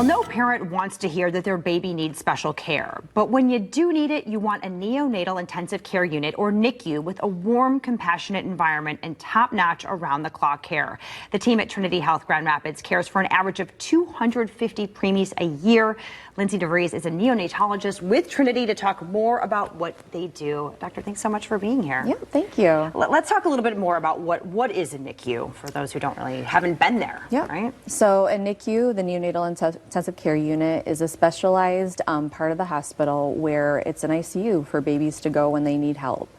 Well, no parent wants to hear that their baby needs special care, but when you do need it, you want a neonatal intensive care unit, or NICU, with a warm, compassionate environment and top-notch around-the-clock care. The team at Trinity Health Grand Rapids cares for an average of 250 preemies a year. Lindsay DeVries is a neonatologist with Trinity to talk more about what they do. Doctor, thanks so much for being here. Yeah, thank you. Let's talk a little bit more about what is a NICU for those who haven't been there. Yeah. Right. So a NICU, the neonatal intensive care unit, is a specialized part of the hospital where it's an ICU for babies to go when they need help.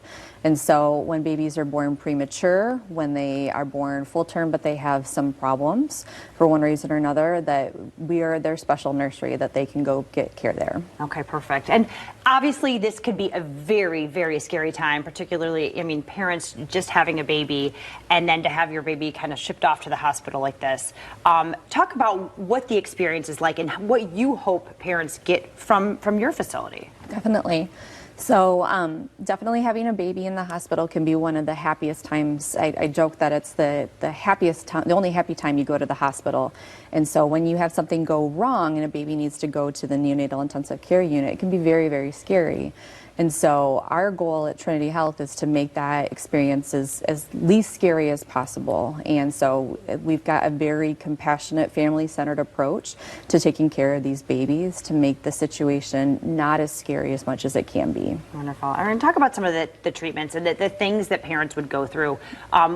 And so when babies are born premature, when they are born full term but they have some problems for one reason or another, that we are their special nursery that they can go get care there. Okay, perfect. And obviously this could be a very, very scary time, particularly, I mean, parents just having a baby and then to have your baby kind of shipped off to the hospital like this. Talk about what the experience is like and what you hope parents get from your facility. Definitely. So definitely having a baby in the hospital can be one of the happiest times. I joke that it's the happiest time, the only happy time you go to the hospital. And so when you have something go wrong and a baby needs to go to the neonatal intensive care unit, it can be very, very scary. And so our goal at Trinity Health is to make that experience as least scary as possible. And so we've got a very compassionate, family-centered approach to taking care of these babies to make the situation not as scary as much as it can be. Wonderful. And talk about some of the treatments and the things that parents would go through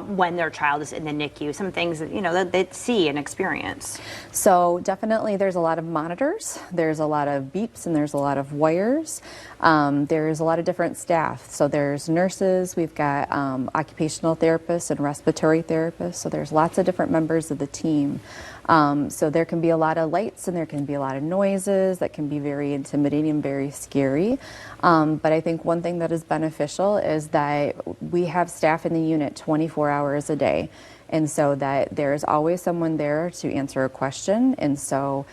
when their child is in the NICU, some things that, that they see and experience. So definitely there's a lot of monitors, there's a lot of beeps, and there's a lot of wires. There's a lot of different staff. So there's nurses, we've got occupational therapists and respiratory therapists. So there's lots of different members of the team. So there can be a lot of lights and there can be a lot of noises that can be very intimidating and very scary. But I think one thing that is beneficial is that we have staff in the unit 24 hours a day. And so that there's always someone there to answer a question. And so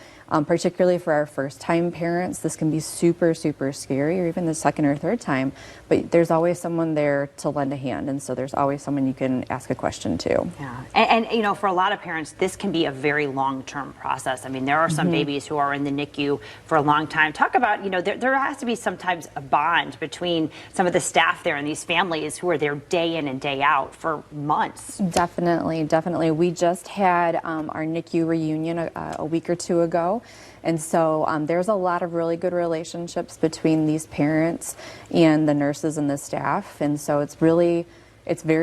particularly for our first-time parents, this can be super, super scary, or even the second or third time, but there's always someone there to lend a hand, and so there's always someone you can ask a question to. Yeah, and for a lot of parents, this can be a very long-term process. I mean, there are some babies who are in the NICU for a long time. Talk about, there has to be sometimes a bond between some of the staff there and these families who are there day in and day out for months. Definitely, definitely. We just had our NICU reunion a week or two ago. And so there's a lot of really good relationships between these parents and the nurses and the staff. And so it's very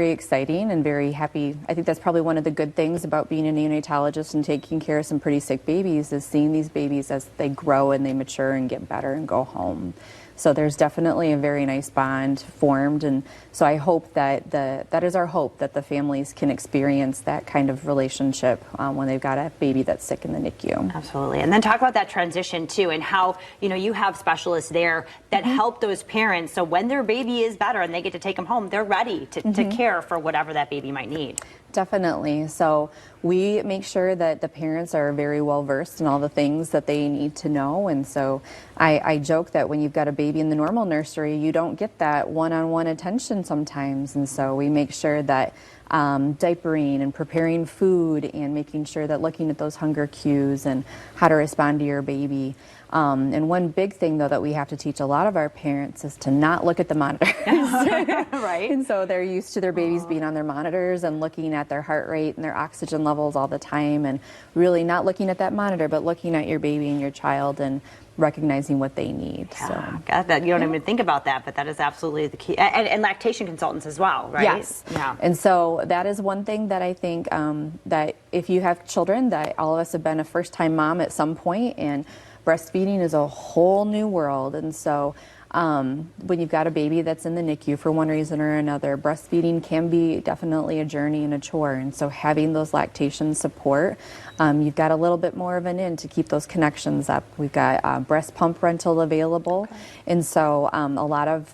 exciting and very happy. I think that's probably one of the good things about being a neonatologist and taking care of some pretty sick babies, is seeing these babies as they grow and they mature and get better and go home. So there's definitely a very nice bond formed, and so I hope that that is our hope, that the families can experience that kind of relationship when they've got a baby that's sick in the NICU. Absolutely. And then talk about that transition too, and how you have specialists there that help those parents, so when their baby is better and they get to take them home, they're ready to care for whatever that baby might need. Definitely. So we make sure that the parents are very well versed in all the things that they need to know. And so I joke that when you've got a baby in the normal nursery, you don't get that one-on-one attention sometimes. And so we make sure that diapering and preparing food and making sure that looking at those hunger cues and how to respond to your baby. And one big thing, though, that we have to teach a lot of our parents is to not look at the monitors. Right. And so they're used to their babies being on their monitors and looking at their heart rate and their oxygen levels all the time, and really not looking at that monitor, but looking at your baby and your child and recognizing what they need. Yeah, so got that. You don't even think about that, but that is absolutely the key. And lactation consultants as well, right? Yes. Yeah. And so that is one thing that I think that if you have children, that all of us have been a first-time mom at some point, and breastfeeding is a whole new world. And so when you've got a baby that's in the NICU for one reason or another, breastfeeding can be definitely a journey and a chore. And so having those lactation support, you've got a little bit more of an in to keep those connections up. We've got breast pump rental available. Okay. And so a lot of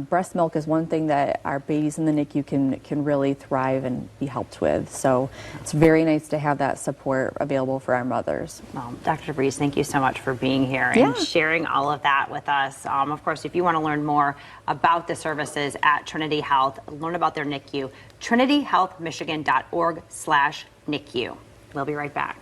breast milk is one thing that our babies in the NICU can really thrive and be helped with. So it's very nice to have that support available for our mothers. Well, Dr. DeVries, thank you so much for being here and sharing all of that with us. Of course, if you want to learn more about the services at Trinity Health, learn about their NICU, trinityhealthmichigan.org/NICU. We'll be right back.